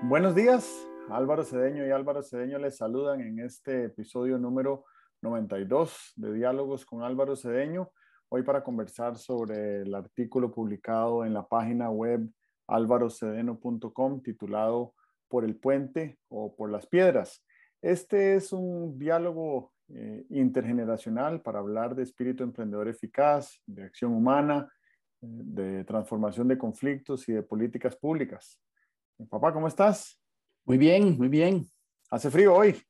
Buenos días, Álvaro Cedeño y Álvaro Cedeño les saludan en este episodio número 92 de Diálogos con Álvaro Cedeño. Hoy para conversar sobre el artículo publicado en la página web alvarocedeno.com titulado Por el puente o por las piedras. Este es un diálogo intergeneracional para hablar de espíritu emprendedor eficaz, de acción humana, de transformación de conflictos y de políticas públicas. Papá, ¿cómo estás? Muy bien, muy bien. ¿Hace frío hoy?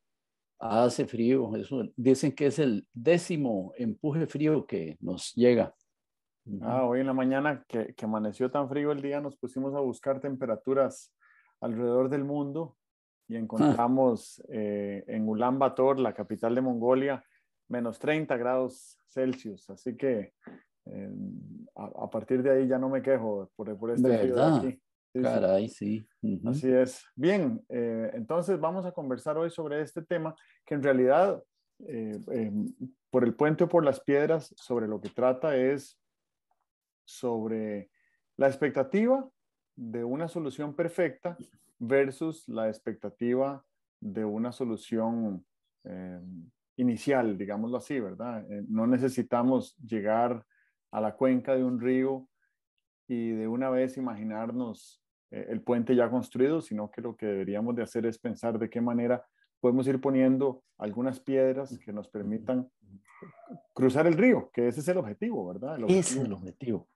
Hace frío. Eso dicen que es el 10º empuje frío que nos llega. Hoy en la mañana que amaneció tan frío el día, nos pusimos a buscar temperaturas alrededor del mundo y encontramos en Ulan Bator, la capital de Mongolia, menos 30 grados Celsius. Así que a partir de ahí ya no me quejo por este frío de ¿Verdad? aquí. Sí, sí. Caray, sí. Así es. Bien, entonces vamos a conversar hoy sobre este tema que en realidad, por el puente o por las piedras, sobre lo que trata es sobre la expectativa de una solución perfecta versus la expectativa de una solución inicial, digámoslo así, ¿verdad? No necesitamos llegar a la cuenca de un río y de una vez imaginarnos el puente ya construido, sino que lo que deberíamos de hacer es pensar de qué manera podemos ir poniendo algunas piedras que nos permitan cruzar el río, que ese es el objetivo, ¿verdad? El Ese objetivo. es el objetivo.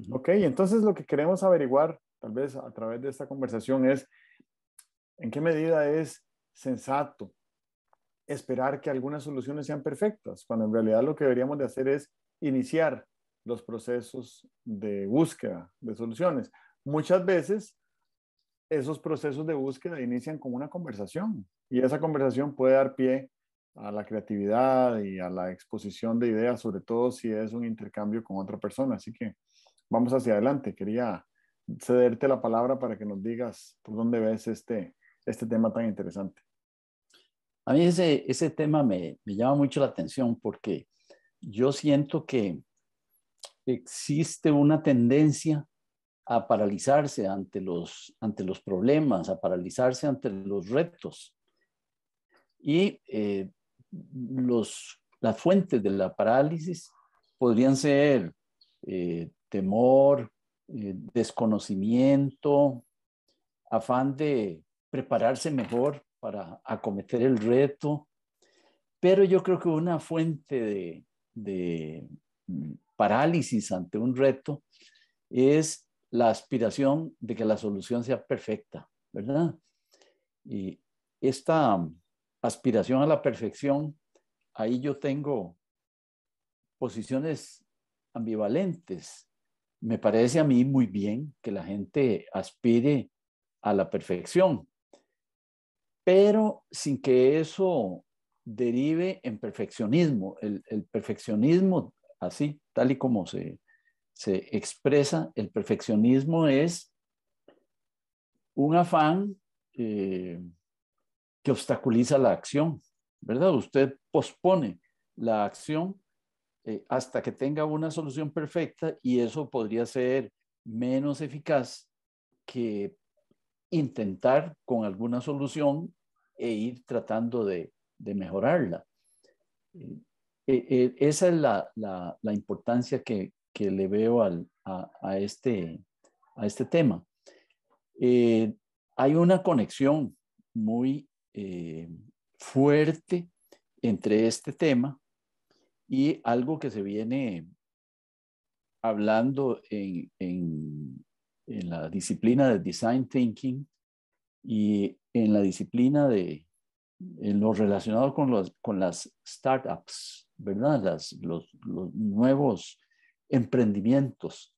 Ok, entonces lo que queremos averiguar, tal vez a través de esta conversación, es en qué medida es sensato esperar que algunas soluciones sean perfectas, cuando en realidad lo que deberíamos de hacer es iniciar los procesos de búsqueda de soluciones. Muchas veces esos procesos de búsqueda inician con una conversación y esa conversación puede dar pie a la creatividad y a la exposición de ideas, sobre todo si es un intercambio con otra persona. Así que vamos hacia adelante. Quería cederte la palabra para que nos digas por dónde ves este tema tan interesante. A mí ese tema me llama mucho la atención porque yo siento que existe una tendencia a paralizarse ante los problemas, a paralizarse ante los retos. Y las fuentes de la parálisis podrían ser temor, desconocimiento, afán de prepararse mejor para acometer el reto. Pero yo creo que una fuente de parálisis ante un reto es la aspiración de que la solución sea perfecta, ¿verdad? Y esta aspiración a la perfección, ahí yo tengo posiciones ambivalentes. Me parece a mí muy bien que la gente aspire a la perfección, pero sin que eso derive en perfeccionismo. El perfeccionismo, así, tal y como se expresa, el perfeccionismo es un afán que obstaculiza la acción, ¿verdad? Usted pospone la acción hasta que tenga una solución perfecta y eso podría ser menos eficaz que intentar con alguna solución e ir tratando de mejorarla. Esa es la importancia que le veo a este tema. Hay una conexión muy fuerte entre este tema y algo que se viene hablando en la disciplina de Design Thinking y en la disciplina en lo relacionado con las startups, ¿verdad? Los nuevos emprendimientos.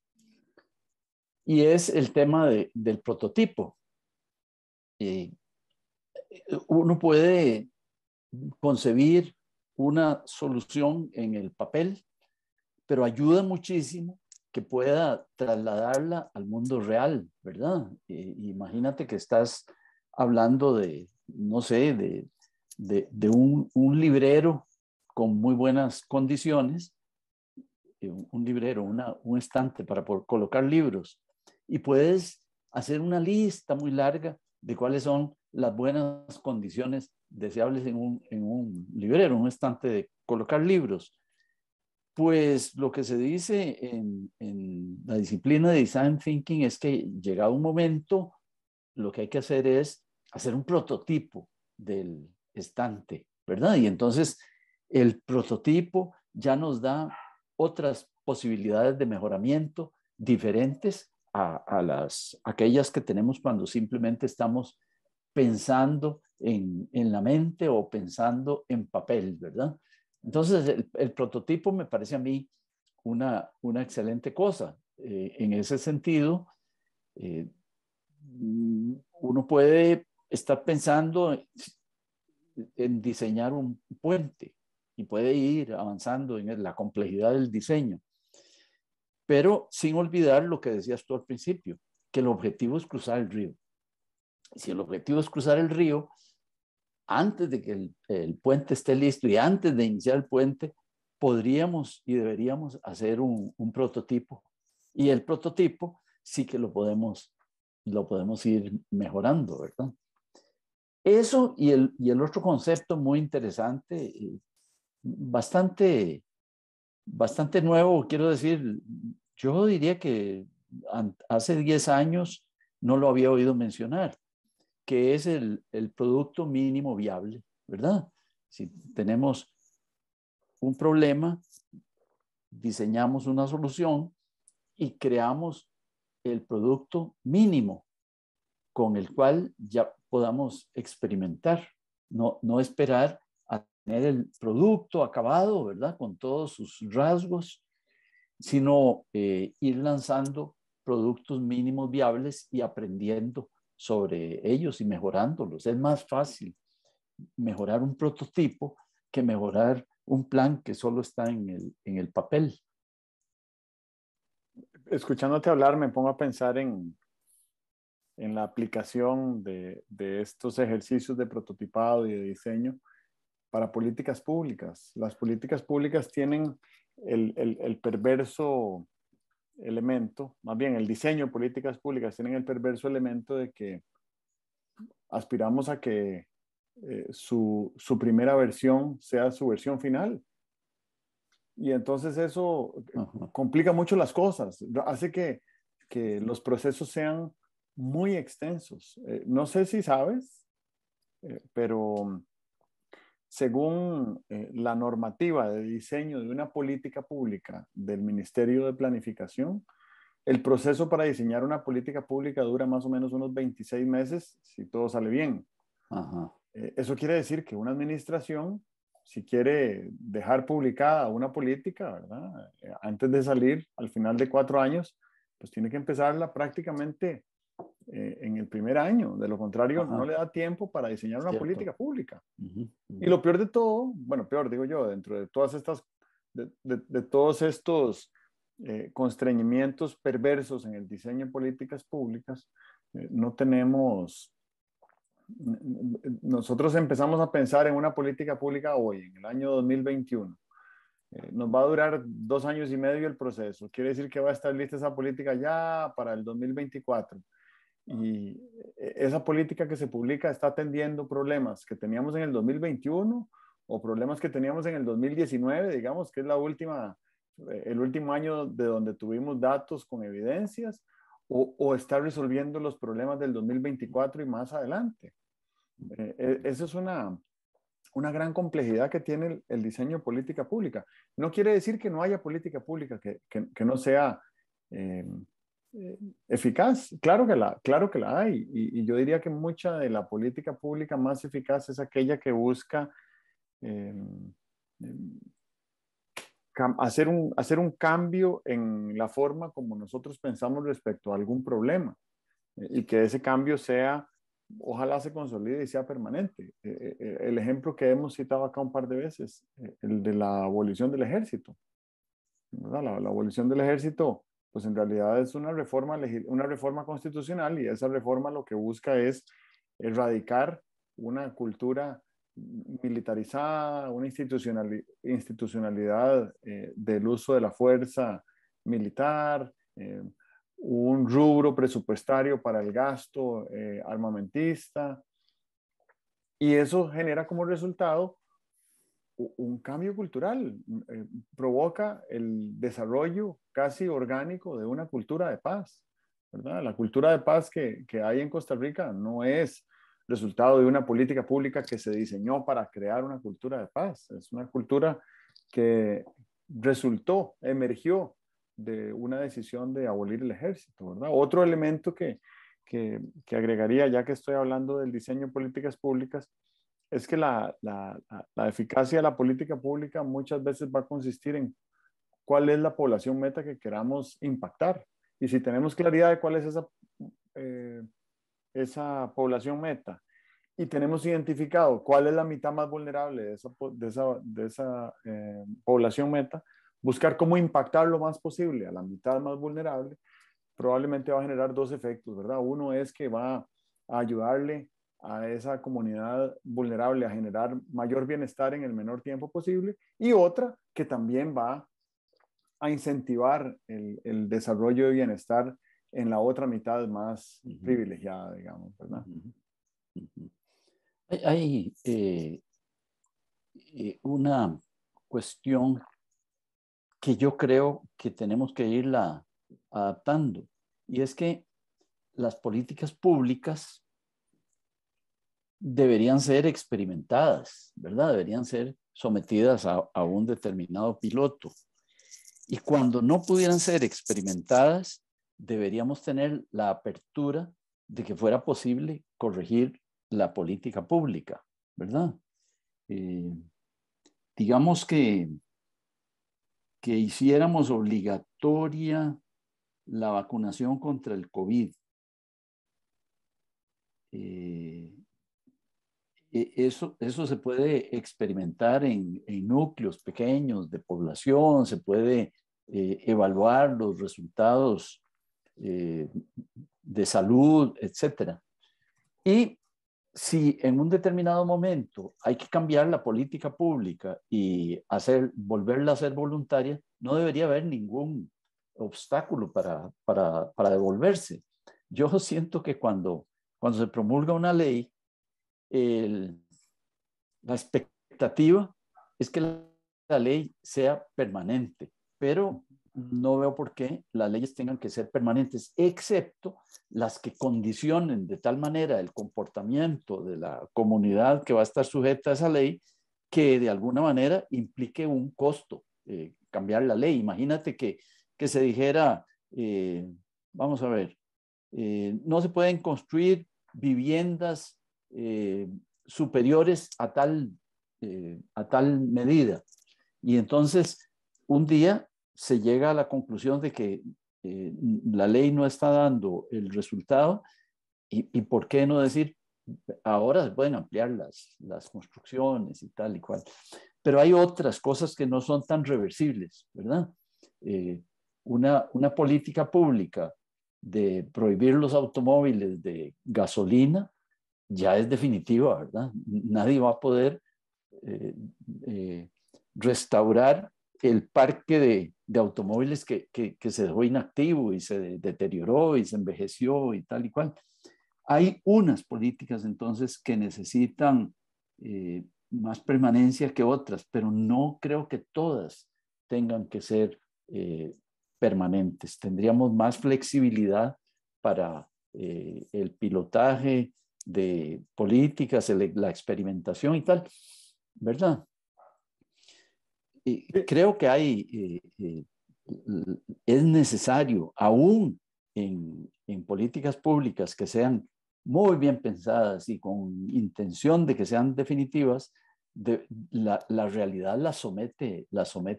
Y es el tema del prototipo. Uno puede concebir una solución en el papel, pero ayuda muchísimo que pueda trasladarla al mundo real, ¿verdad? Imagínate que estás hablando de, no sé, de un librero con muy buenas condiciones, un librero, un estante para colocar libros, y puedes hacer una lista muy larga de cuáles son las buenas condiciones deseables en un librero, en un estante de colocar libros. Pues lo que se dice en la disciplina de Design Thinking es que llegado un momento, lo que hay que hacer es hacer un prototipo del estante, ¿verdad? Y entonces el prototipo ya nos da otras posibilidades de mejoramiento diferentes a aquellas que tenemos cuando simplemente estamos pensando en la mente o pensando en papel, ¿verdad? Entonces, el prototipo me parece a mí una excelente cosa. En ese sentido, eh, uno puede estar pensando en diseñar un puente y puede ir avanzando en la complejidad del diseño, pero sin olvidar lo que decías tú al principio, que el objetivo es cruzar el río. Si el objetivo es cruzar el río, antes de que el puente esté listo y antes de iniciar el puente, podríamos y deberíamos hacer un prototipo. Y el prototipo sí que lo podemos ir mejorando, ¿verdad? Eso y el otro concepto muy interesante, bastante, bastante nuevo, quiero decir, yo diría que hace 10 años no lo había oído mencionar, que es el producto mínimo viable, ¿verdad? Si tenemos un problema, diseñamos una solución y creamos el producto mínimo con el cual ya podamos experimentar, no esperar a tener el producto acabado, ¿verdad? Con todos sus rasgos, sino ir lanzando productos mínimos viables y aprendiendo sobre ellos y mejorándolos. Es más fácil mejorar un prototipo que mejorar un plan que solo está en el papel. Escuchándote hablar, me pongo a pensar en la aplicación de estos ejercicios de prototipado y de diseño para políticas públicas. Las políticas públicas tienen el perverso elemento, más bien el diseño de políticas públicas tienen el perverso elemento de que aspiramos a que su primera versión sea su versión final. Y entonces eso Ajá. complica mucho las cosas, hace que los procesos sean muy extensos. No sé si sabes, pero según la normativa de diseño de una política pública del Ministerio de Planificación, el proceso para diseñar una política pública dura más o menos unos 26 meses si todo sale bien. Ajá. Eso quiere decir que una administración, si quiere dejar publicada una política, ¿verdad? Antes de salir, al final de 4 años, pues tiene que empezarla prácticamente en el primer año. De lo contrario, no Ajá. le da tiempo para diseñar una Cierto. política pública. Uh-huh. Y Uh-huh. lo peor de todo, bueno, peor digo yo, dentro de todas estas, de todos estos constreñimientos perversos en el diseño de políticas públicas, no tenemos nosotros empezamos a pensar en una política pública hoy, en el año 2021. Nos va a durar 2 años y medio el proceso. Quiere decir que va a estar lista esa política ya para el 2024. Y esa política que se publica está atendiendo problemas que teníamos en el 2021 o problemas que teníamos en el 2019, digamos, que es el último año de donde tuvimos datos con evidencias, o está resolviendo los problemas del 2024 y más adelante. Esa es una gran complejidad que tiene el diseño de política pública. No quiere decir que no haya política pública que no sea eh, eficaz. Claro que la hay. Y yo diría que mucha de la política pública más eficaz es aquella que busca eh, hacer un cambio en la forma como nosotros pensamos respecto a algún problema y que ese cambio sea, ojalá se consolide y sea permanente. El ejemplo que hemos citado acá un par de veces, el de la abolición del ejército. ¿Verdad? La abolición del ejército, pues en realidad es una reforma constitucional, y esa reforma lo que busca es erradicar una cultura militarizada, una institucionalidad del uso de la fuerza militar, un rubro presupuestario para el gasto armamentista, y eso genera como resultado un cambio cultural, provoca el desarrollo casi orgánico de una cultura de paz, ¿verdad? La cultura de paz que hay en Costa Rica no es resultado de una política pública que se diseñó para crear una cultura de paz, es una cultura que emergió de una decisión de abolir el ejército, ¿verdad? Otro elemento que agregaría, ya que estoy hablando del diseño de políticas públicas, es que la eficacia de la política pública muchas veces va a consistir en cuál es la población meta que queramos impactar. Y si tenemos claridad de cuál es esa población meta y tenemos identificado cuál es la mitad más vulnerable de esa población meta, buscar cómo impactar lo más posible a la mitad más vulnerable, probablemente va a generar dos efectos, ¿verdad? Uno es que va a ayudarle a esa comunidad vulnerable a generar mayor bienestar en el menor tiempo posible, y otra que también va a incentivar el desarrollo de bienestar en la otra mitad más privilegiada, digamos, ¿verdad? Hay una cuestión que yo creo que tenemos que irla adaptando, y es que las políticas públicas deberían ser experimentadas, ¿verdad? Deberían ser sometidas a un determinado piloto. Y cuando no pudieran ser experimentadas, deberíamos tener la apertura de que fuera posible corregir la política pública, ¿verdad? Eh, digamos que hiciéramos obligatoria la vacunación contra el COVID. Eso se puede experimentar en núcleos pequeños de población, se puede evaluar los resultados de salud, etcétera. Y si en un determinado momento hay que cambiar la política pública y volverla a ser voluntaria, no debería haber ningún obstáculo para devolverse. Yo siento que cuando se promulga una ley, la expectativa es que la ley sea permanente, pero no veo por qué las leyes tengan que ser permanentes, excepto las que condicionen de tal manera el comportamiento de la comunidad que va a estar sujeta a esa ley, que de alguna manera implique un costo cambiar la ley. Imagínate que se dijera, vamos a ver, no se pueden construir viviendas superiores a tal medida. Y entonces, un día se llega a la conclusión de que la ley no está dando el resultado, y por qué no decir, ahora se pueden ampliar las construcciones y tal y cual. Pero hay otras cosas que no son tan reversibles, ¿verdad? Una política pública de prohibir los automóviles de gasolina ya es definitiva, ¿verdad? Nadie va a poder eh, eh, restaurar el parque de automóviles que se dejó inactivo y se deterioró y se envejeció y tal y cual. Hay unas políticas entonces que necesitan más permanencia que otras, pero no creo que todas tengan que ser permanentes. Tendríamos más flexibilidad para el pilotaje de políticas, la experimentación y tal, ¿verdad? Creo que es necesario, aún en políticas públicas que sean muy bien pensadas y con intención de que sean definitivas, la realidad la somete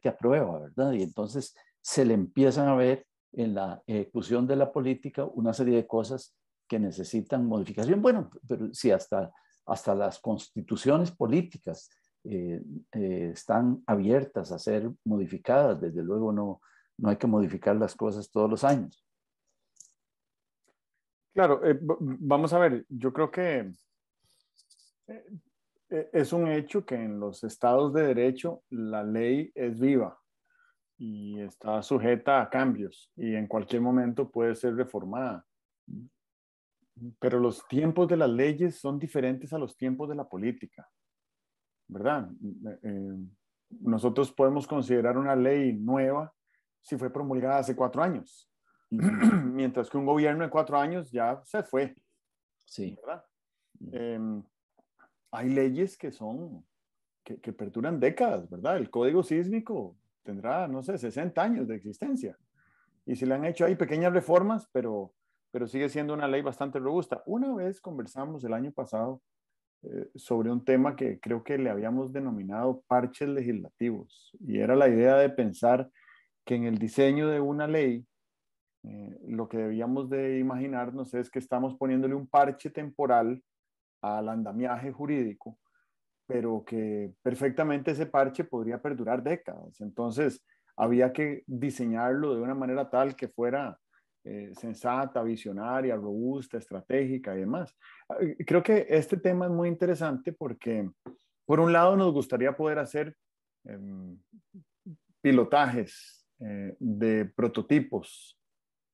a prueba, ¿verdad? Y entonces se le empiezan a ver en la ejecución de la política una serie de cosas que necesitan modificación. Bueno, pero si hasta las constituciones políticas están abiertas a ser modificadas, desde luego no hay que modificar las cosas todos los años. Claro, vamos a ver, yo creo que es un hecho que en los estados de derecho la ley es viva. y está sujeta a cambios y en cualquier momento puede ser reformada. Pero los tiempos de las leyes son diferentes a los tiempos de la política, ¿verdad? Nosotros podemos considerar una ley nueva si fue promulgada hace 4 años, Ujú. mientras que un gobierno de 4 años ya se fue, Sí. ¿verdad? Eh, Hay leyes que perduran décadas, ¿verdad? El código sísmico tendrá, no sé, 60 años de existencia. Y se le han hecho ahí pequeñas reformas, pero sigue siendo una ley bastante robusta. Una vez conversamos el año pasado sobre un tema que creo que le habíamos denominado parches legislativos, y era la idea de pensar que en el diseño de una ley, lo que debíamos de imaginarnos es que estamos poniéndole un parche temporal al andamiaje jurídico, pero que perfectamente ese parche podría perdurar décadas. Entonces, había que diseñarlo de una manera tal que fuera sensata, visionaria, robusta, estratégica y demás. Creo que este tema es muy interesante porque, por un lado, nos gustaría poder hacer eh, pilotajes de prototipos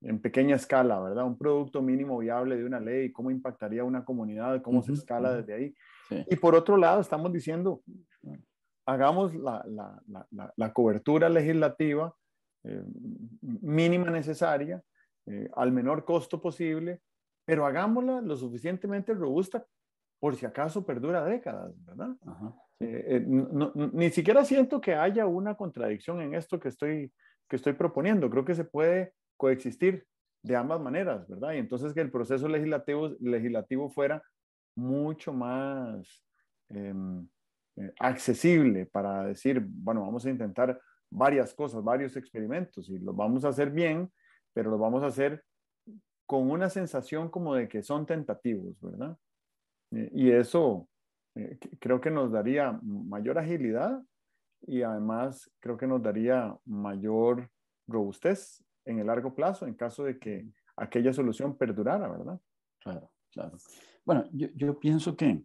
en pequeña escala, ¿verdad? Un producto mínimo viable de una ley, cómo impactaría una comunidad, cómo se Ujú, escala ujú. desde ahí. Sí. Y por otro lado, estamos diciendo, hagamos la cobertura legislativa mínima necesaria, al menor costo posible, pero hagámosla lo suficientemente robusta por si acaso perdura décadas, ¿verdad? Ajá, sí. Ni siquiera siento que haya una contradicción en esto que estoy proponiendo. Creo que se puede coexistir de ambas maneras, ¿verdad? Y entonces que el proceso legislativo fuera mucho más eh, accesible para decir, bueno, vamos a intentar varias cosas, varios experimentos y los vamos a hacer bien, pero los vamos a hacer con una sensación como de que son tentativos, ¿verdad? Y eso creo que nos daría mayor agilidad y además creo que nos daría mayor robustez en el largo plazo en caso de que aquella solución perdurara, ¿verdad? Claro, claro. Bueno, yo pienso que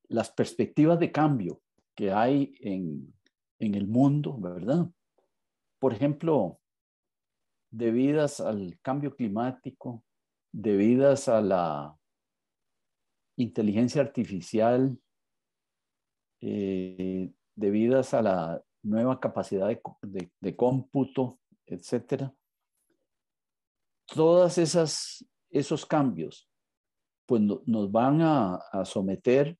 las perspectivas de cambio que hay en el mundo, ¿verdad? Por ejemplo, debidas al cambio climático, debidas a la inteligencia artificial, debidas a la nueva capacidad de cómputo, etcétera. Todas esos cambios pues nos van a someter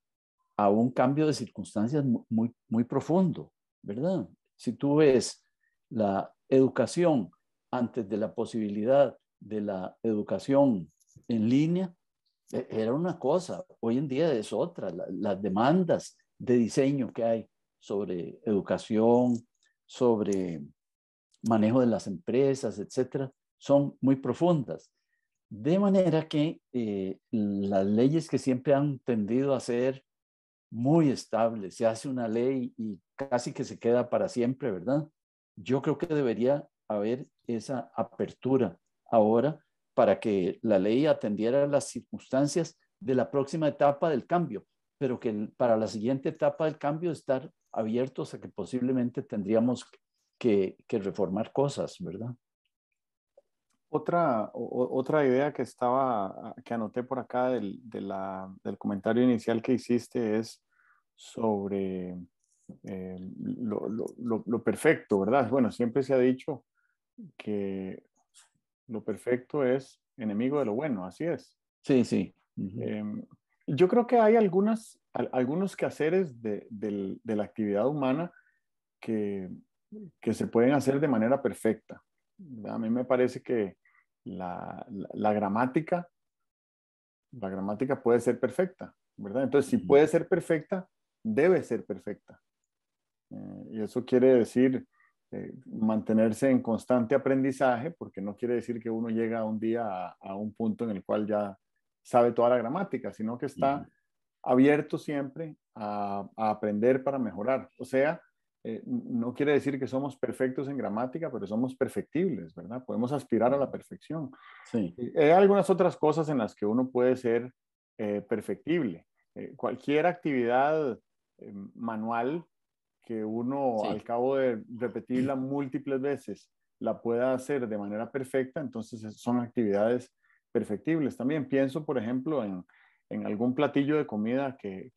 a un cambio de circunstancias muy, muy profundo, ¿verdad? Si tú ves la educación antes de la posibilidad de la educación en línea, era una cosa, hoy en día es otra. Las demandas de diseño que hay sobre educación, sobre manejo de las empresas, etcétera, son muy profundas. De manera que las leyes que siempre han tendido a ser muy estables, se hace una ley y casi que se queda para siempre, ¿verdad? Yo creo que debería haber esa apertura ahora para que la ley atendiera las circunstancias de la próxima etapa del cambio, pero que para la siguiente etapa del cambio estar abiertos a que posiblemente tendríamos que reformar cosas, ¿verdad? Otra idea que anoté por acá del comentario inicial que hiciste es sobre lo perfecto, ¿verdad? Bueno, siempre se ha dicho que lo perfecto es enemigo de lo bueno, así es. Sí, sí. Ujú. Eh, yo creo que hay algunos quehaceres de la actividad humana que, que se pueden hacer de manera perfecta. A mí me parece que la gramática puede ser perfecta, ¿verdad? Entonces, si Ujú. puede ser perfecta, debe ser perfecta. Y eso quiere decir mantenerse en constante aprendizaje, porque no quiere decir que uno llega un día a un punto en el cual ya sabe toda la gramática, sino que está Ujú. abierto siempre a aprender para mejorar. O sea, no quiere decir que somos perfectos en gramática, pero somos perfectibles, ¿verdad? Podemos aspirar a la perfección. Sí. Y hay algunas otras cosas en las que uno puede ser perfectible. Cualquier actividad manual que uno al Sí. cabo de repetirla múltiples veces la pueda hacer de manera perfecta, entonces son actividades perfectibles. También pienso, por ejemplo, en algún platillo de comida que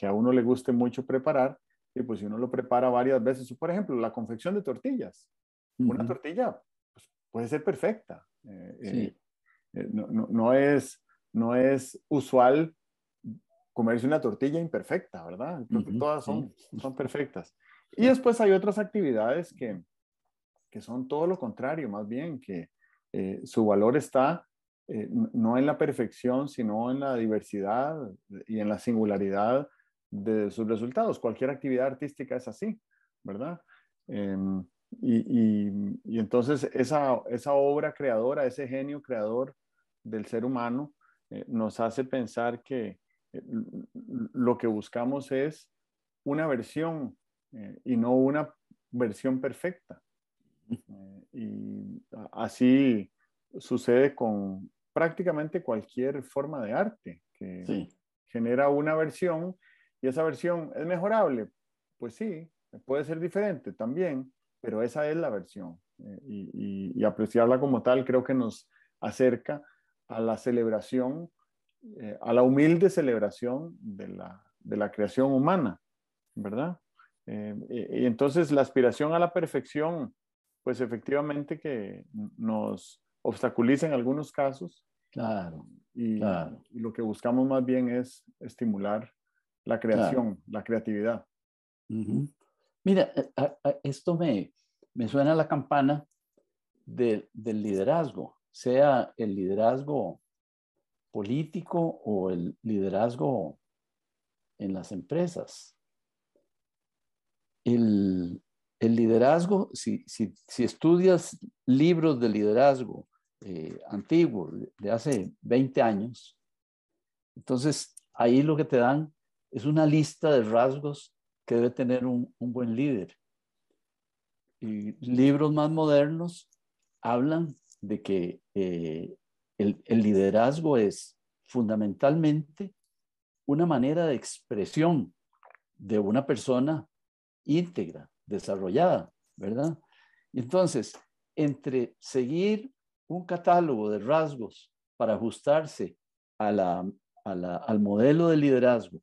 a uno le guste mucho preparar, y pues si uno lo prepara varias veces, por ejemplo, la confección de tortillas. Una Ujú. tortilla pues, puede ser perfecta. Sí. No es usual comerse una tortilla imperfecta, ¿verdad? Creo que Ujú. todas Sí. son perfectas. Y después hay otras actividades que son todo lo contrario, más bien, que su valor está no en la perfección, sino en la diversidad y en la singularidad de sus resultados. Cualquier actividad artística es así, ¿verdad? Eh, y entonces esa obra creadora, ese genio creador del ser humano, nos hace pensar que lo que buscamos es una versión y no una versión perfecta. Y así sucede con prácticamente cualquier forma de arte que Sí. genera una versión y esa versión es mejorable. Pues sí, puede ser diferente también, pero esa es la versión. Y apreciarla como tal creo que nos acerca a la celebración, a la humilde celebración de la creación humana, ¿verdad? Y entonces la aspiración a la perfección, pues efectivamente que nos obstaculiza en algunos casos Claro, y, claro, y lo que buscamos más bien es estimular la claro. creación, la creatividad. Ujú. Mira, esto me suena a la campana del liderazgo, sea el liderazgo político o el liderazgo en las empresas. El, el liderazgo, si estudias libros de liderazgo antiguos, de hace 20 años, entonces ahí lo que te dan es una lista de rasgos que debe tener un buen líder. Y libros más modernos hablan de que el liderazgo es fundamentalmente una manera de expresión de una persona íntegra, desarrollada, ¿verdad? Y entonces, entre seguir un catálogo de rasgos para ajustarse a al modelo de liderazgo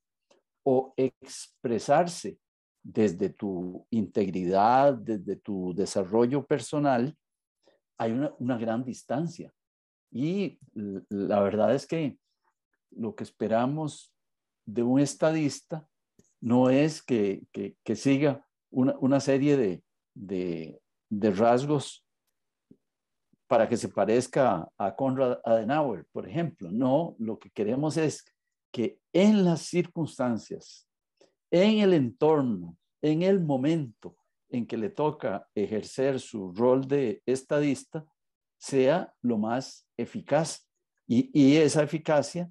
o expresarse desde tu integridad, desde tu desarrollo personal, hay una gran distancia. Y la verdad es que lo que esperamos de un estadista no es que siga una serie de rasgos para que se parezca a Konrad Adenauer, por ejemplo. No, lo que queremos es que en las circunstancias, en el entorno, en el momento en que le toca ejercer su rol de estadista, sea lo más eficaz. Y esa eficacia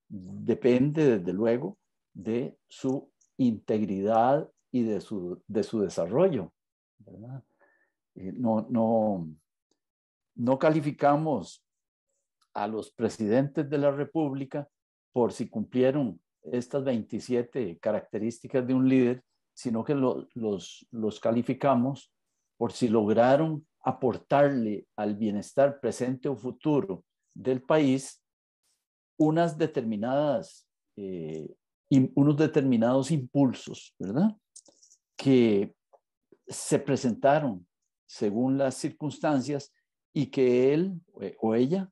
depende, desde luego, de su integridad y de su desarrollo, ¿verdad? No calificamos a los presidentes de la República por si cumplieron estas 27 características de un líder, sino que los calificamos por si lograron aportarle al bienestar presente o futuro del país unas determinadas, unos determinados impulsos, ¿verdad? Que se presentaron según las circunstancias y que él o ella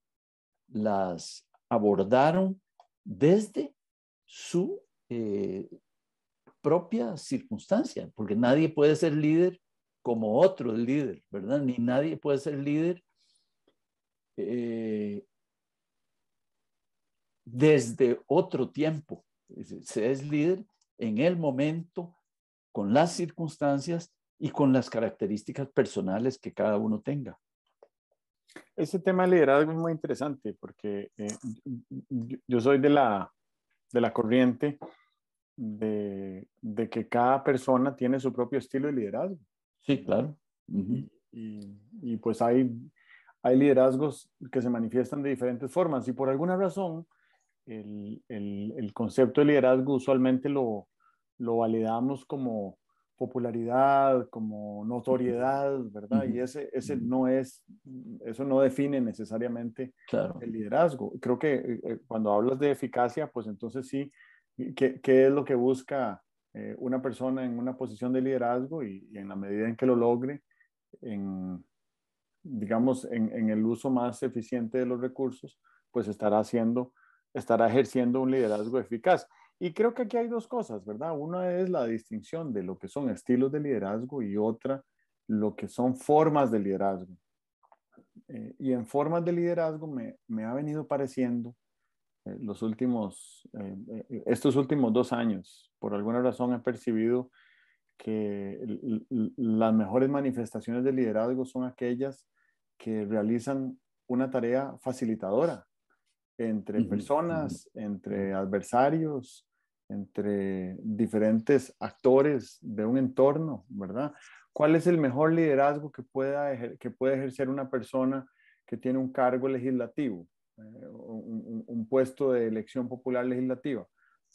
las abordaron desde su propia circunstancia, porque nadie puede ser líder como otro líder, ¿verdad? Ni nadie puede ser líder eh, desde otro tiempo. Se es líder en el momento, con las circunstancias y con las características personales que cada uno tenga. Ese tema de liderazgo es muy interesante porque yo soy de la corriente de que cada persona tiene su propio estilo de liderazgo. Sí, claro. Uh -huh. Y pues hay liderazgos que se manifiestan de diferentes formas y por alguna razón el concepto de liderazgo usualmente lo validamos como popularidad, como notoriedad, ¿verdad? Y ese no es, eso no define necesariamente Claro. el liderazgo. Creo que cuando hablas de eficacia, pues entonces sí, ¿qué es lo que busca una persona en una posición de liderazgo y en la medida en que lo logre, en, digamos, en el uso más eficiente de los recursos, pues estará ejerciendo un liderazgo eficaz. Y creo que aquí hay dos cosas, ¿verdad? Una es la distinción de lo que son estilos de liderazgo y otra lo que son formas de liderazgo. Y en formas de liderazgo me ha venido pareciendo estos últimos 2 años, por alguna razón he percibido que las mejores manifestaciones de liderazgo son aquellas que realizan una tarea facilitadora entre personas, entre adversarios, entre diferentes actores de un entorno, ¿verdad? ¿Cuál es el mejor liderazgo que puede ejercer una persona que tiene un cargo legislativo, un puesto de elección popular legislativa?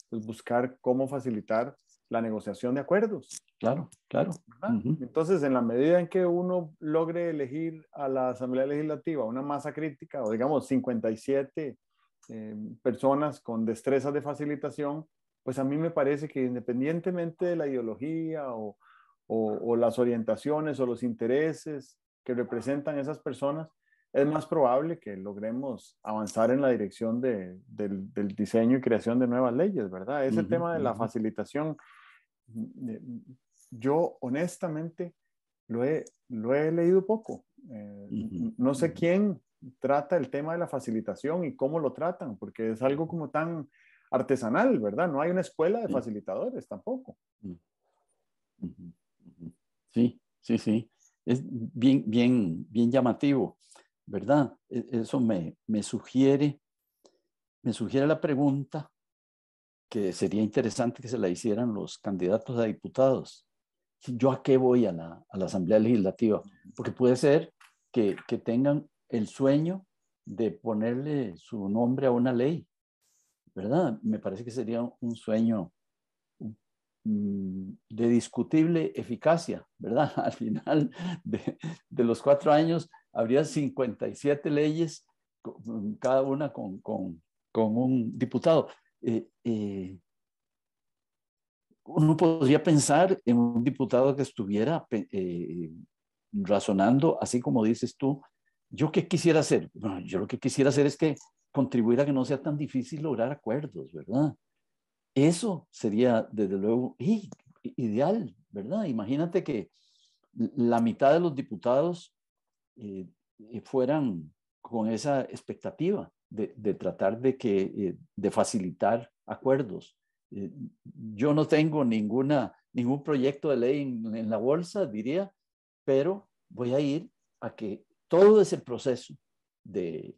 Pues buscar cómo facilitar la negociación de acuerdos. Claro, claro. ¿Verdad? Entonces, en la medida en que uno logre elegir a la Asamblea Legislativa una masa crítica, o digamos 57 personas con destrezas de facilitación, pues a mí me parece que independientemente de la ideología o las orientaciones o los intereses que representan esas personas, es más probable que logremos avanzar en la dirección del diseño y creación de nuevas leyes, ¿verdad? Ese tema de la facilitación, yo honestamente lo he leído poco. No sé quién trata el tema de la facilitación y cómo lo tratan, porque es algo como tan artesanal, ¿verdad? No hay una escuela de facilitadores tampoco. Sí, sí, sí. Es bien, bien, bien llamativo, ¿verdad? Eso me sugiere la pregunta que sería interesante que se la hicieran los candidatos a diputados. ¿Yo a qué voy a la Asamblea Legislativa? Porque puede ser que tengan el sueño de ponerle su nombre a una ley, ¿verdad? Me parece que sería un sueño de discutible eficacia, ¿verdad? Al final de los 4 años habría 57 leyes, cada una con un diputado. Uno podría pensar en un diputado que estuviera razonando, así como dices tú, ¿yo qué quisiera hacer? Bueno, yo lo que quisiera hacer es que contribuir a que no sea tan difícil lograr acuerdos, ¿verdad? Eso sería, desde luego, ideal, ¿verdad? Imagínate que la mitad de los diputados fueran con esa expectativa de tratar de facilitar acuerdos. Yo no tengo ningún proyecto de ley en la bolsa, diría, pero voy a ir a que todo ese proceso de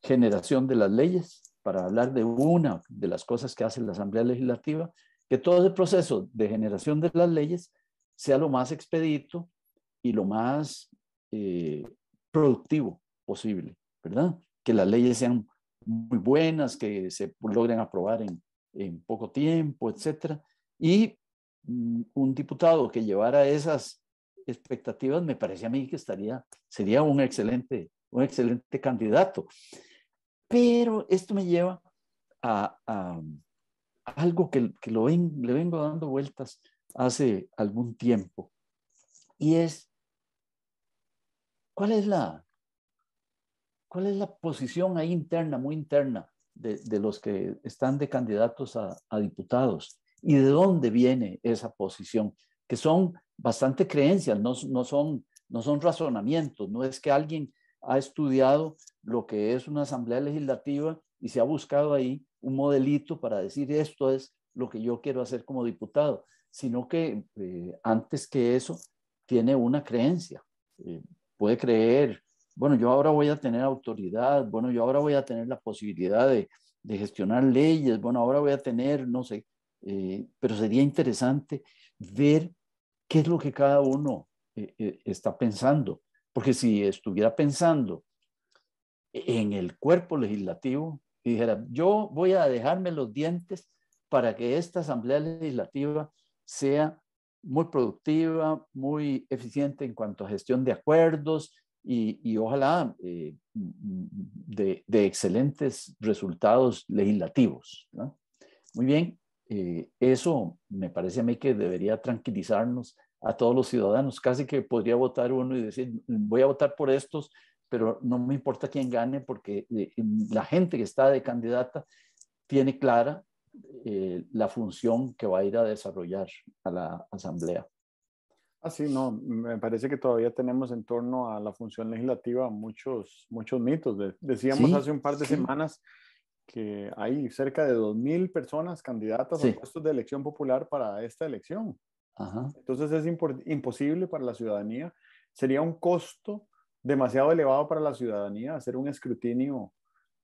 generación de las leyes, para hablar de una de las cosas que hace la Asamblea Legislativa, que todo el proceso de generación de las leyes sea lo más expedito y lo más productivo posible, ¿verdad? Que las leyes sean muy buenas, que se logren aprobar en poco tiempo, etcétera. Y un diputado que llevara esas expectativas, me parece a mí que sería un excelente candidato. Pero esto me lleva a algo que le vengo dando vueltas hace algún tiempo, y es, ¿cuál es la posición ahí interna, muy interna, de los que están de candidatos a diputados? ¿Y de dónde viene esa posición? Que son bastante creencias, no son razonamientos, no es que alguien ha estudiado lo que es una asamblea legislativa y se ha buscado ahí un modelito para decir esto es lo que yo quiero hacer como diputado, sino que antes que eso tiene una creencia. Puede creer, bueno, yo ahora voy a tener autoridad, bueno, yo ahora voy a tener la posibilidad de gestionar leyes, bueno, ahora voy a tener, no sé, pero sería interesante ver qué es lo que cada uno está pensando, porque si estuviera pensando en el cuerpo legislativo y dijera, yo voy a dejarme los dientes para que esta Asamblea Legislativa sea muy productiva, muy eficiente en cuanto a gestión de acuerdos y ojalá de excelentes resultados legislativos, ¿no? Muy bien, eso me parece a mí que debería tranquilizarnos a todos los ciudadanos. Casi que podría votar uno y decir, voy a votar por estos, pero no me importa quién gane porque la gente que está de candidata tiene clara la función que va a ir a desarrollar a la asamblea. Así, no, me parece que todavía tenemos en torno a la función legislativa muchos mitos. Decíamos Sí, hace un par de semanas que hay cerca de 2.000 personas candidatas a sí, puestos de elección popular para esta elección. ajá, Entonces es imposible para la ciudadanía. Sería un costo demasiado elevado para la ciudadanía hacer un escrutinio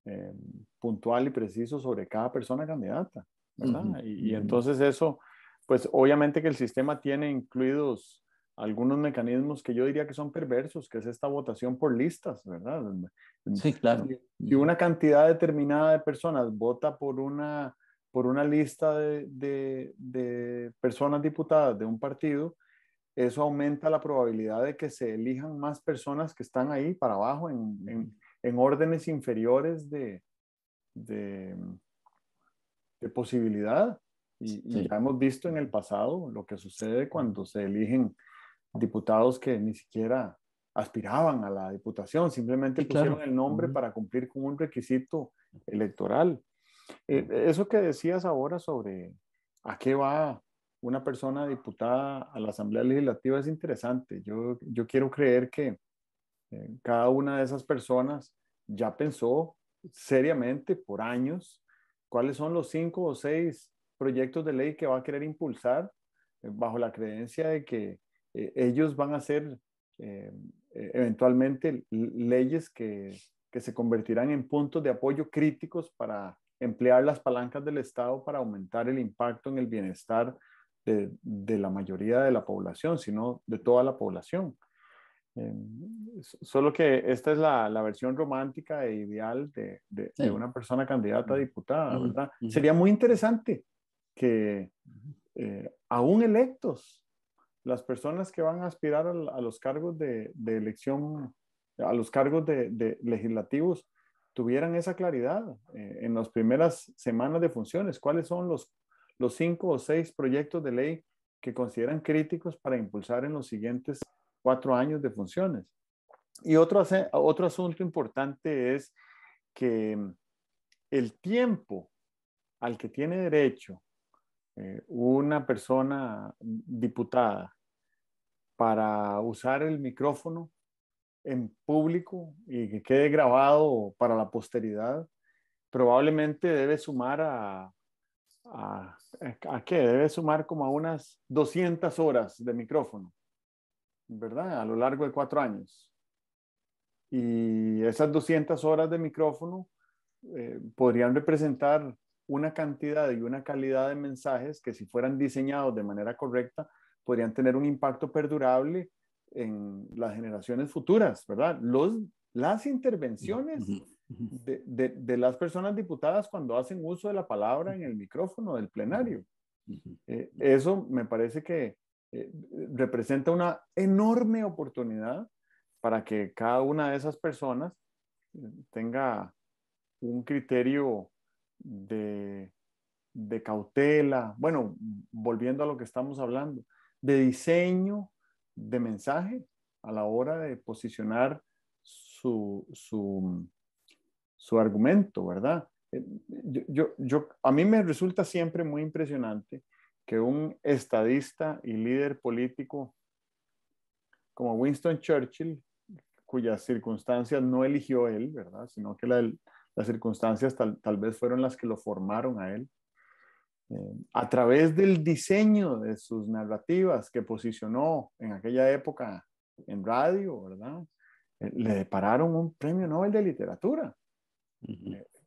eh, puntual y preciso sobre cada persona candidata, ¿verdad? Y entonces eso, pues obviamente que el sistema tiene incluidos algunos mecanismos que yo diría que son perversos, que es esta votación por listas, ¿verdad? sí, claro. Si una cantidad determinada de personas vota por una lista de personas diputadas de un partido, eso aumenta la probabilidad de que se elijan más personas que están ahí para abajo en órdenes inferiores de, de posibilidad. Y Sí, ya hemos visto en el pasado lo que sucede cuando se eligen diputados que ni siquiera aspiraban a la diputación, simplemente sí, pusieron claro. el nombre para cumplir con un requisito electoral. Eso que decías ahora sobre a qué va una persona diputada a la Asamblea Legislativa es interesante. Yo quiero creer que cada una de esas personas ya pensó seriamente por años cuáles son los 5 o 6 proyectos de ley que va a querer impulsar bajo la creencia de que ellos van a ser eh, eventualmente leyes que se convertirán en puntos de apoyo críticos para emplear las palancas del Estado para aumentar el impacto en el bienestar de la mayoría de la población, sino de toda la población. Eh, Solo que esta es la versión romántica e ideal de Sí. una persona candidata a diputada, Ujú, ¿verdad? ujú, Sería muy interesante que aún electos, las personas que van a aspirar a los cargos de elección, a los cargos de legislativos, tuvieran esa claridad en las primeras semanas de funciones. ¿Cuáles son los 5 o 6 proyectos de ley que consideran críticos para impulsar en los siguientes 4 años de funciones? Y otro asunto importante es que el tiempo al que tiene derecho una persona diputada para usar el micrófono en público y que quede grabado para la posteridad, probablemente debe sumar ¿a qué? Debe sumar como a unas 200 horas de micrófono, ¿verdad? A lo largo de 4 años. Y esas 200 horas de micrófono podrían representar una cantidad y una calidad de mensajes que si fueran diseñados de manera correcta, podrían tener un impacto perdurable en las generaciones futuras, ¿verdad? Las intervenciones ujú, ujú. de las personas diputadas cuando hacen uso de la palabra en el micrófono del plenario. Eso me parece que eh, representa una enorme oportunidad para que cada una de esas personas tenga un criterio de, de cautela, bueno, volviendo a lo que estamos hablando, de diseño de mensaje a la hora de posicionar su argumento, ¿verdad? A mí me resulta siempre muy impresionante que un estadista y líder político como Winston Churchill, cuyas circunstancias no eligió él, ¿verdad? Sino que las circunstancias tal vez fueron las que lo formaron a él. A través del diseño de sus narrativas que posicionó en aquella época en radio, ¿verdad? Le depararon un premio Nobel de literatura.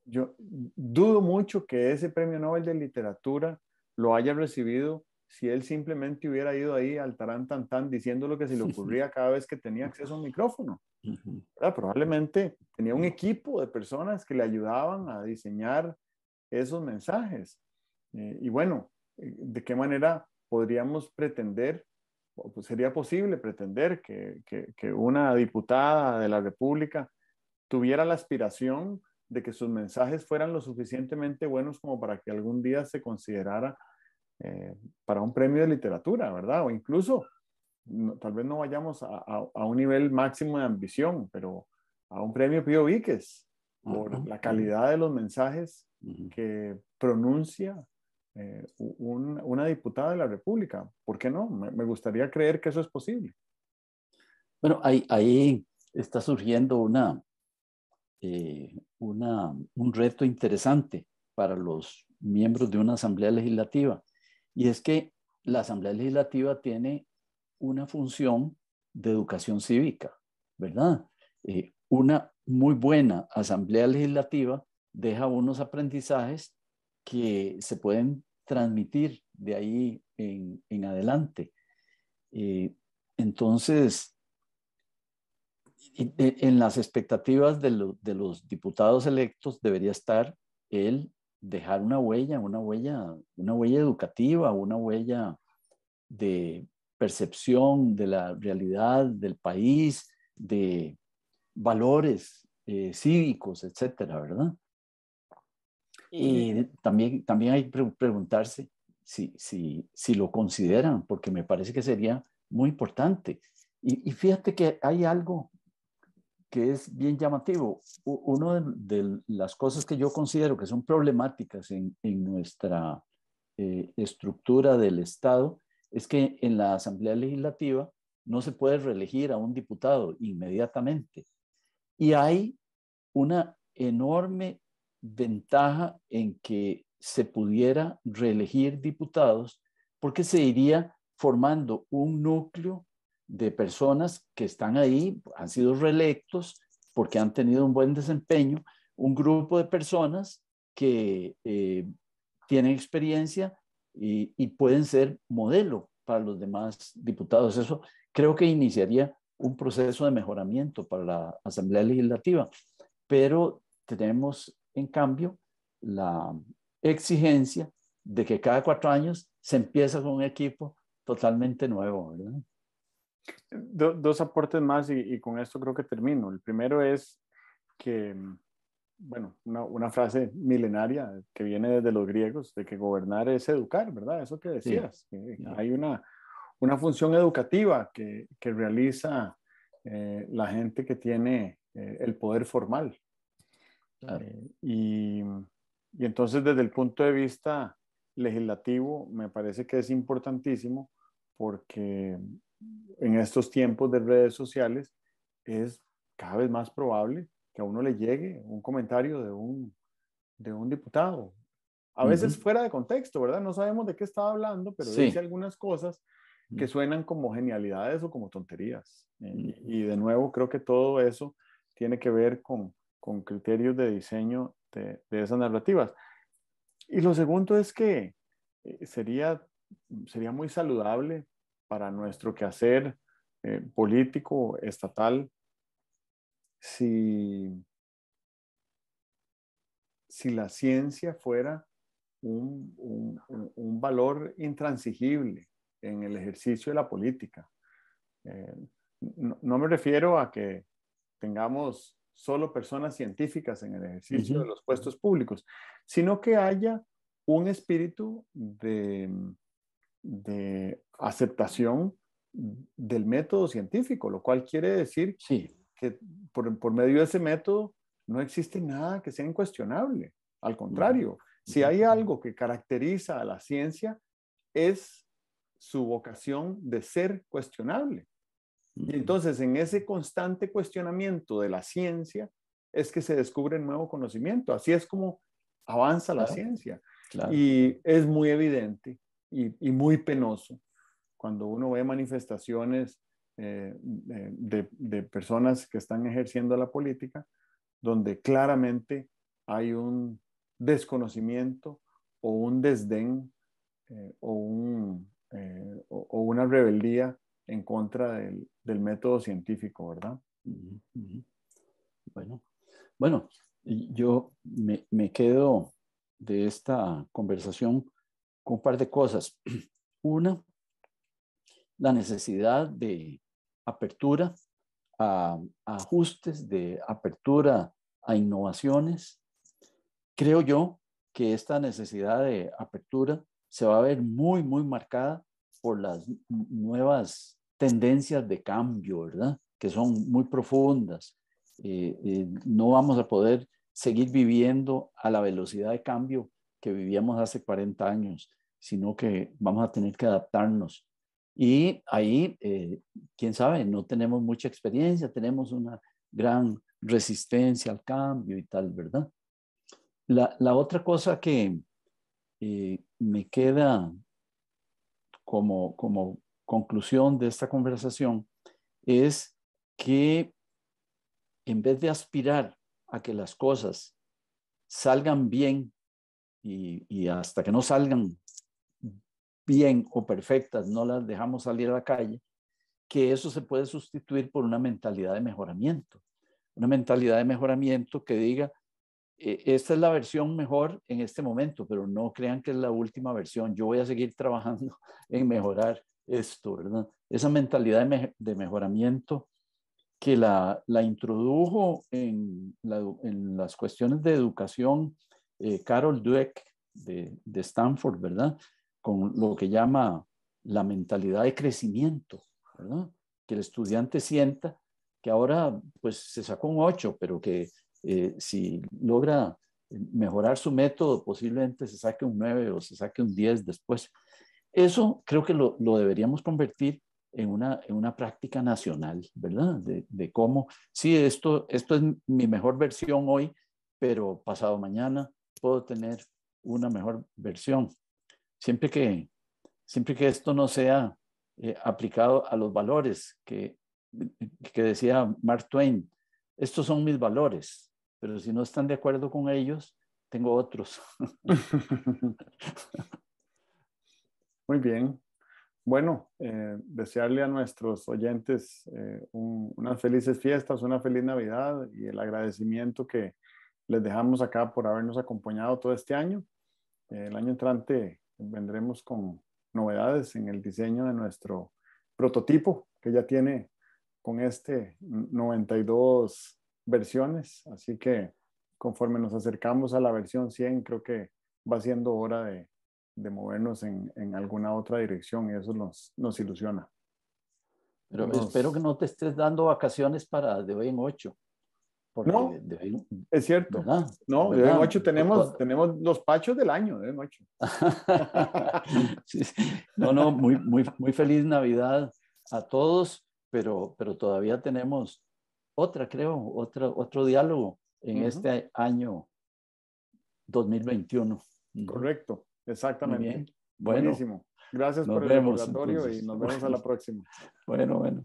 Yo dudo mucho que ese premio Nobel de literatura lo haya recibido si él simplemente hubiera ido ahí al tarán tan tan diciendo lo que se le ocurría cada vez que tenía acceso a un micrófono. ¿Verdad? Probablemente tenía un equipo de personas que le ayudaban a diseñar esos mensajes. Y bueno, ¿de qué manera podríamos pretender, o pues sería posible pretender que una diputada de la República tuviera la aspiración de que sus mensajes fueran lo suficientemente buenos como para que algún día se considerara para un premio de literatura, ¿verdad? O incluso, tal vez no vayamos a un nivel máximo de ambición, pero a un premio Pío Víquez por la calidad de los mensajes que pronuncia una diputada de la República. ¿Por qué no? Me gustaría creer que eso es posible. Bueno, ahí está surgiendo un reto interesante para los miembros de una asamblea legislativa, y es que la asamblea legislativa tiene una función de educación cívica, ¿verdad? Una muy buena asamblea legislativa deja unos aprendizajes que se pueden transmitir de ahí en adelante. Entonces, en las expectativas de los diputados electos debería estar el dejar una huella educativa, una huella de percepción de la realidad del país, de valores cívicos, etcétera, ¿verdad? Y también hay que preguntarse si lo consideran, porque me parece que sería muy importante. Y fíjate que hay algo que es bien llamativo. Una de las cosas que yo considero que son problemáticas en nuestra estructura del Estado es que en la Asamblea Legislativa no se puede reelegir a un diputado inmediatamente. Y hay una enorme ventaja en que se pudiera reelegir diputados porque se iría formando un núcleo de personas que están ahí, han sido reelectos porque han tenido un buen desempeño, un grupo de personas que tienen experiencia y pueden ser modelo para los demás diputados. Eso creo que iniciaría un proceso de mejoramiento para la Asamblea Legislativa, pero tenemos en cambio la exigencia de que cada 4 años se empieza con un equipo totalmente nuevo, ¿verdad? Dos aportes más y con esto creo que termino. El primero es que, bueno, una frase milenaria que viene desde los griegos, de que gobernar es educar, ¿verdad? Eso que Sí, decías. sí. Hay una función educativa que realiza la gente que tiene el poder formal. Claro. Y entonces desde el punto de vista legislativo me parece que es importantísimo porque en estos tiempos de redes sociales es cada vez más probable que a uno le llegue un comentario de un diputado. A veces fuera de contexto, ¿verdad? No sabemos de qué estaba hablando, pero dice Sí. algunas cosas que suenan como genialidades o como tonterías. Mm. Y de nuevo, creo que todo eso tiene que ver con criterios de diseño de esas narrativas. Y lo segundo es que sería muy saludable para nuestro quehacer político, estatal, si, si la ciencia fuera un valor intransigible en el ejercicio de la política. No me refiero a que tengamos solo personas científicas en el ejercicio de los puestos públicos, sino que haya un espíritu de aceptación del método científico, lo cual quiere decir Sí. que por medio de ese método no existe nada que sea incuestionable. Al contrario, si hay algo que caracteriza a la ciencia es su vocación de ser cuestionable. Y entonces en ese constante cuestionamiento de la ciencia es que se descubre nuevo conocimiento. Así es como avanza la Claro, ciencia. claro. Y es muy evidente y muy penoso cuando uno ve manifestaciones de personas que están ejerciendo la política, donde claramente hay un desconocimiento o un desdén o una rebeldía en contra del método científico, ¿verdad? Bueno, bueno, yo me quedo de esta conversación con un par de cosas. Una, la necesidad de apertura a ajustes, de apertura a innovaciones. Creo yo que esta necesidad de apertura se va a ver muy, muy marcada por las nuevas tendencias de cambio, ¿verdad? Que son muy profundas. No vamos a poder seguir viviendo a la velocidad de cambio que vivíamos hace 40 años, sino que vamos a tener que adaptarnos. Y ahí, quién sabe, no tenemos mucha experiencia, tenemos una gran resistencia al cambio y tal, ¿verdad? La otra cosa que me queda como conclusión de esta conversación es que en vez de aspirar a que las cosas salgan bien y hasta que no salgan bien o perfectas, no las dejamos salir a la calle, que eso se puede sustituir por una mentalidad de mejoramiento. Una mentalidad de mejoramiento que diga, esta es la versión mejor en este momento, pero no crean que es la última versión. Yo voy a seguir trabajando en mejorar esto, ¿verdad? Esa mentalidad de mejoramiento que la introdujo en las cuestiones de educación Carol Dweck de Stanford, ¿verdad? Con lo que llama la mentalidad de crecimiento, ¿verdad? Que el estudiante sienta que ahora pues se sacó un 8, pero que si logra mejorar su método, posiblemente se saque un 9 o se saque un 10 después. Eso creo que lo deberíamos convertir en una práctica nacional, ¿verdad? De cómo, sí, esto es mi mejor versión hoy, pero pasado mañana puedo tener una mejor versión. Siempre que esto no sea aplicado a los valores que decía Mark Twain, estos son mis valores, pero si no están de acuerdo con ellos, tengo otros. Muy bien. Bueno, desearle a nuestros oyentes unas felices fiestas, una feliz Navidad y el agradecimiento que les dejamos acá por habernos acompañado todo este año. El año entrante vendremos con novedades en el diseño de nuestro prototipo, que ya tiene con 92 versiones. Así que conforme nos acercamos a la versión 100, creo que va siendo hora de movernos en alguna otra dirección y eso nos ilusiona. Pero espero que no te estés dando vacaciones para de hoy en 8, No, porque de hoy, es cierto. ¿verdad? No, de hoy en ¿Verdad? 8 tenemos los pachos del año, de hoy en 8. Sí, sí. No, muy feliz Navidad a todos, pero todavía tenemos otro diálogo en este año 2021. Correcto, Muy exactamente. bien. Bueno, Buenísimo. Gracias por nos el vemos recordatorio y entonces. nos vemos a la próxima. Bueno.